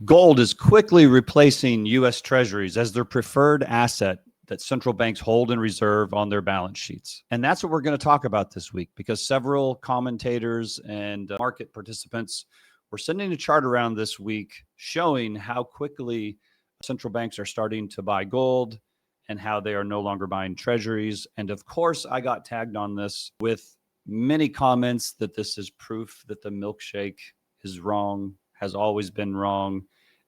Gold is quickly replacing U.S. Treasuries as their preferred asset that central banks hold in reserve on their balance sheets. And that's what we're going to talk about this week, because several commentators and market participants were sending a chart around this week showing how quickly central banks are starting to buy gold and how they are no longer buying treasuries. And of course, I got tagged on this with many comments that this is proof that the milkshake is wrong, has always been wrong,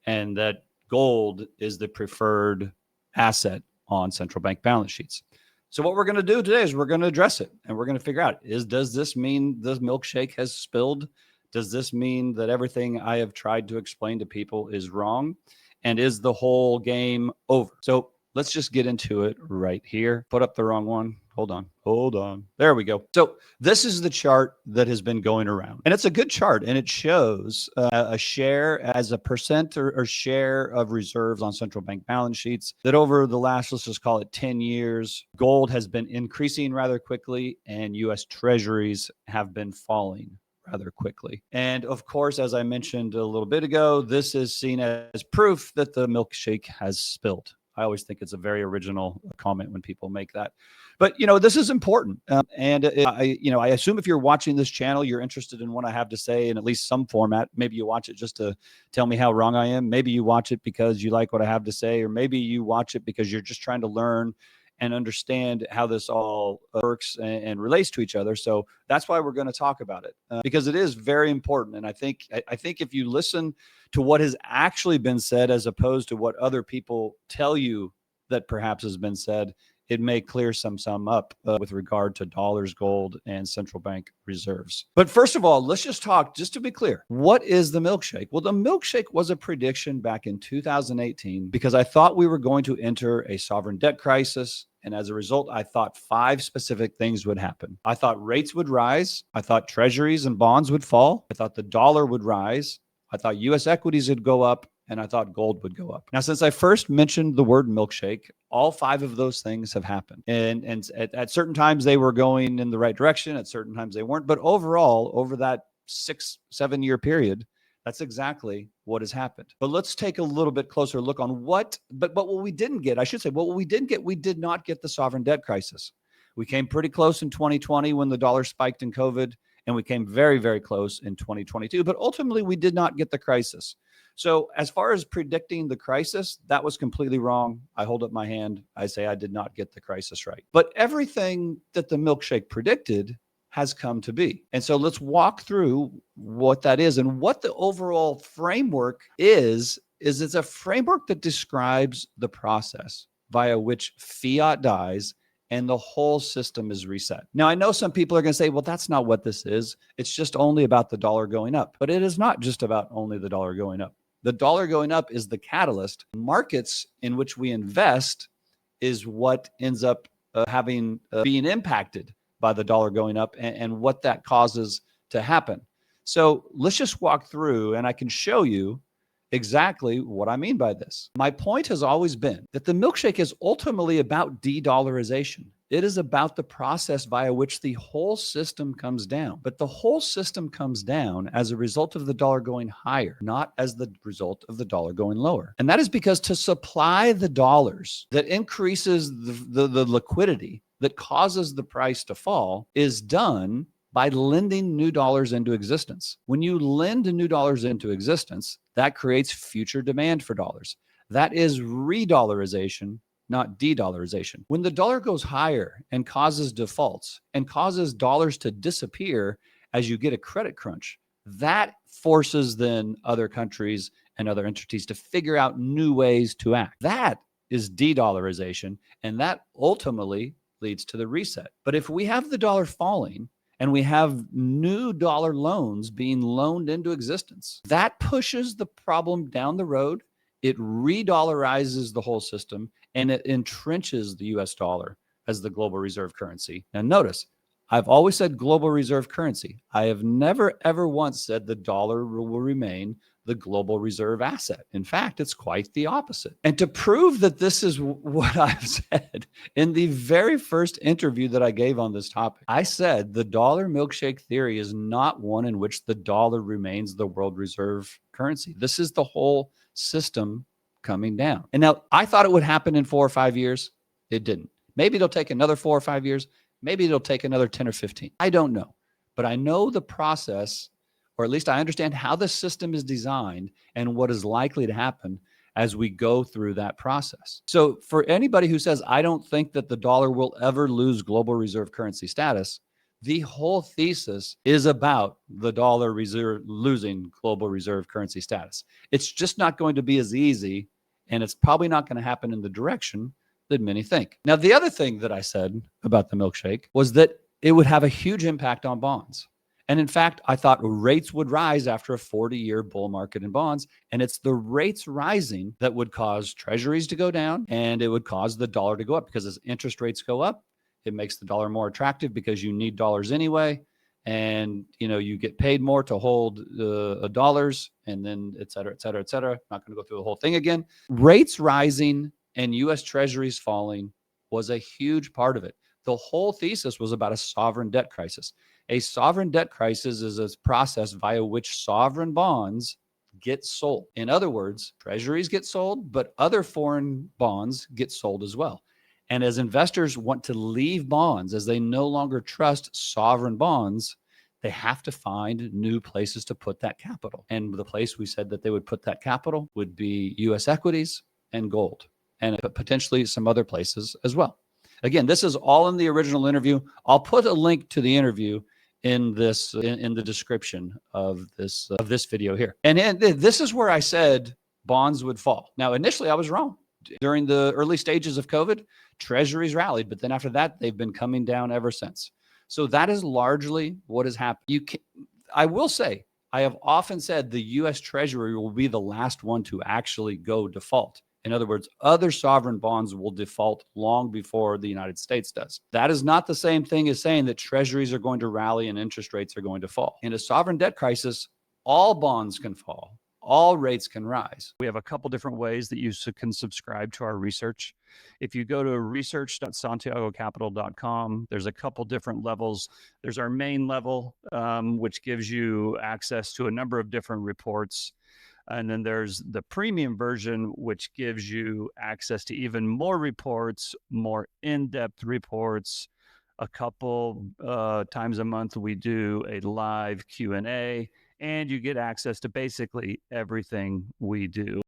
and that gold is the preferred asset on central bank balance sheets. So what we're going to do today is we're going to address it, and we're going to figure out, does this mean the milkshake has spilled? Does this mean that everything I have tried to explain to people is wrong? And is the whole game over? So let's just get into it right here. Put up the wrong one. Hold on. There we go. So this is the chart that has been going around, and it's a good chart, and it shows a share as a percent or share of reserves on central bank balance sheets that over the last, let's just call it 10 years, gold has been increasing rather quickly and U.S. Treasuries have been falling rather quickly. And of course, as I mentioned a little bit ago, this is seen as proof that the milkshake has spilled. I always think it's a very original comment when people make that. But, this is important. I assume if you're watching this channel, you're interested in what I have to say in at least some format. Maybe you watch it just to tell me how wrong I am. Maybe you watch it because you like what I have to say, or maybe you watch it because you're just trying to learn and understand how this all works and relates to each other. So that's why we're going to talk about it, because it is very important. And I think if you listen to what has actually been said, as opposed to what other people tell you that perhaps has been said, it may clear some up with regard to dollars, gold, and central bank reserves. But first of all, let's just talk, just to be clear, what is the milkshake? Well, the milkshake was a prediction back in 2018 because I thought we were going to enter a sovereign debt crisis. And as a result, I thought 5 specific things would happen. I thought rates would rise. I thought treasuries and bonds would fall. I thought the dollar would rise. I thought U.S. equities would go up, and I thought gold would go up. Now, since I first mentioned the word milkshake, all 5 of those things have happened. And at certain times, they were going in the right direction. At certain times, they weren't. But overall, over that 6-7 year period, that's exactly what has happened. But let's take a little bit closer look on what we didn't get. I should say, what we didn't get, we did not get the sovereign debt crisis. We came pretty close in 2020 when the dollar spiked in COVID, and we came very, very close in 2022. But ultimately, we did not get the crisis. So as far as predicting the crisis, that was completely wrong. I hold up my hand. I say I did not get the crisis right. But everything that the milkshake predicted has come to be. And so let's walk through what that is. And what the overall framework is it's a framework that describes the process via which fiat dies and the whole system is reset. Now, I know some people are going to say, well, that's not what this is. It's just only about the dollar going up. But it is not just about only the dollar going up. The dollar going up is the catalyst. Markets in which we invest is what ends up being impacted by the dollar going up and what that causes to happen. So let's just walk through, and I can show you exactly what I mean by this. My point has always been that the milkshake is ultimately about de-dollarization. It is about the process via which the whole system comes down. But the whole system comes down as a result of the dollar going higher, not as the result of the dollar going lower. And that is because to supply the dollars that increases the liquidity that causes the price to fall is done by lending new dollars into existence. When you lend new dollars into existence, that creates future demand for dollars. That is re-dollarization, not de-dollarization. When the dollar goes higher and causes defaults and causes dollars to disappear as you get a credit crunch, that forces then other countries and other entities to figure out new ways to act. That is de-dollarization, and that ultimately leads to the reset. But if we have the dollar falling and we have new dollar loans being loaned into existence, that pushes the problem down the road. It re-dollarizes the whole system, and it entrenches the US dollar as the global reserve currency. Now notice, I've always said global reserve currency. I have never, ever once said the dollar will remain the global reserve asset. In fact, it's quite the opposite. And to prove that this is what I've said, in the very first interview that I gave on this topic, I said the dollar milkshake theory is not one in which the dollar remains the world reserve currency. This is the whole system coming down. And now I thought it would happen in 4 or 5 years. It didn't. Maybe it'll take another 4 or 5 years. Maybe it'll take another 10 or 15. I don't know. But I know the process, or at least I understand how the system is designed and what is likely to happen as we go through that process. So for anybody who says, I don't think that the dollar will ever lose global reserve currency status, the whole thesis is about the dollar reserve losing global reserve currency status. It's just not going to be as easy, and it's probably not going to happen in the direction that many think. Now, the other thing that I said about the milkshake was that it would have a huge impact on bonds. And in fact, I thought rates would rise after a 40-year bull market in bonds. And it's the rates rising that would cause treasuries to go down, and it would cause the dollar to go up, because as interest rates go up, it makes the dollar more attractive because you need dollars anyway. And, you get paid more to hold dollars, and then et cetera, et cetera, et cetera. I'm not going to go through the whole thing again. Rates rising and U.S. treasuries falling was a huge part of it. The whole thesis was about a sovereign debt crisis. A sovereign debt crisis is a process via which sovereign bonds get sold. In other words, treasuries get sold, but other foreign bonds get sold as well. And as investors want to leave bonds, as they no longer trust sovereign bonds, they have to find new places to put that capital. And the place we said that they would put that capital would be U.S. equities and gold, and potentially some other places as well. Again, this is all in the original interview. I'll put a link to the interview in this in the description of this video here. And this is where I said bonds would fall. Now, initially, I was wrong. During the early stages of COVID, treasuries rallied, but then after that, they've been coming down ever since. So that is largely what has happened. I will say, I have often said the U.S. Treasury will be the last one to actually go default. In other words, other sovereign bonds will default long before the United States does. That is not the same thing as saying that treasuries are going to rally and interest rates are going to fall. In a sovereign debt crisis, all bonds can fall. All rates can rise. We have a couple different ways that you can subscribe to our research. If you go to research.santiagocapital.com, there's a couple different levels. There's our main level, which gives you access to a number of different reports. And then there's the premium version, which gives you access to even more reports, more in-depth reports. A couple times a month, we do a live Q&A, and you get access to basically everything we do.